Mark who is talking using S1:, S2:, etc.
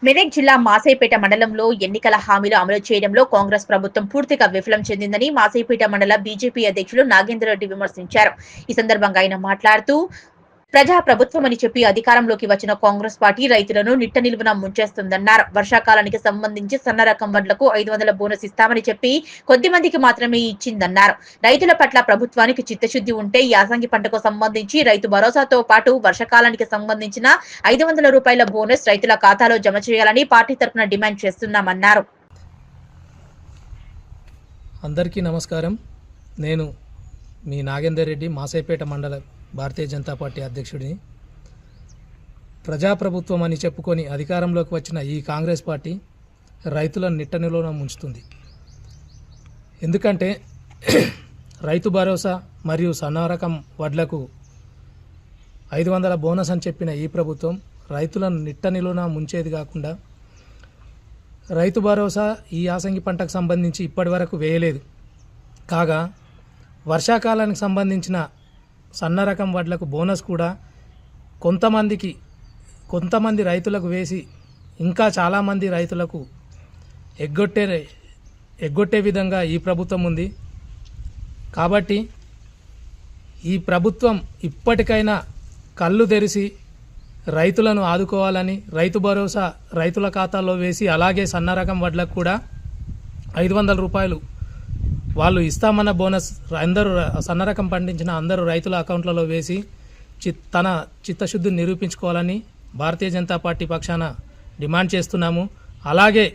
S1: మెదక్ జిల్లా మాసైపేట మండలంలో ఎన్నికల హామీలు అమలు చేయడంలో కాంగ్రెస్ ప్రభుత్వం పూర్తిగా విఫలం చెందిందని మాసైపేట మండల బీజేపీ అధ్యక్షులు నాగేందర్ రెడ్డి విమర్శించారు. ఈ సందర్భంగా ఆయన మాట్లాడుతూ ప్రజా ప్రభుత్వం అని చెప్పి అధికారంలోకి వచ్చిన కాంగ్రెస్ పార్టీ రైతులను నిట్ట నిలువున ముంచేస్తుందన్నారు. వర్షాకాలానికి సంబంధించి సన్న రకం వడ్లకు 500 బోనస్ ఇస్తామని చెప్పి కొద్ది మందికి మాత్రమే ఇచ్చిందన్నారు. రైతుల పట్ల ప్రభుత్వానికి చిత్తశుద్ధి ఉంటే యాసంగి పంటకు సంబంధించి రైతు భరోసాతో పాటు వర్షాకాలానికి సంబంధించిన 500 రూపాయల బోనస్ రైతుల ఖాతాలో జమ చేయాలని పార్టీ తరఫున డిమాండ్ చేస్తున్నామన్నారు.
S2: అందరికీ నమస్కారం. నేను మీ నాగేందర్ రెడ్డి, మాసైపేట మండల భారతీయ జనతా పార్టీ అధ్యక్షుడిని. ప్రజాప్రభుత్వం అని చెప్పుకొని అధికారంలోకి వచ్చిన ఈ కాంగ్రెస్ పార్టీ రైతులను నిట్టనిలోన ముంచుతుంది. ఎందుకంటే రైతు భరోసా మరియు సన్న రకం వడ్లకు 500 బోనస్ అని చెప్పిన ఈ ప్రభుత్వం రైతులను నిట్టనిలోన ముంచేది కాకుండా రైతు భరోసా ఈ యాసంగి పంటకు సంబంధించి ఇప్పటి వరకు వేయలేదు. కాగా వర్షాకాలానికి సంబంధించిన సన్న రకం వడ్లకు బోనస్ కూడా కొంతమంది రైతులకు వేసి ఇంకా చాలామంది రైతులకు ఎగ్గొట్టే విధంగా ఈ ప్రభుత్వం ఉంది. కాబట్టి ఈ ప్రభుత్వం ఇప్పటికైనా కళ్ళు తెరిచి రైతులను ఆదుకోవాలని రైతు భరోసా రైతుల ఖాతాలో వేసి అలాగే సన్న రకం వడ్లకు కూడా 500 రూపాయలు వాళ్ళు ఇస్తామన్న బోనస్ అందరూ సన్న రకం పండించిన అందరూ రైతుల అకౌంట్లలో వేసి తన చిత్తశుద్ధిని నిరూపించుకోవాలని భారతీయ జనతా పార్టీ పక్షాన డిమాండ్ చేస్తున్నాము. అలాగే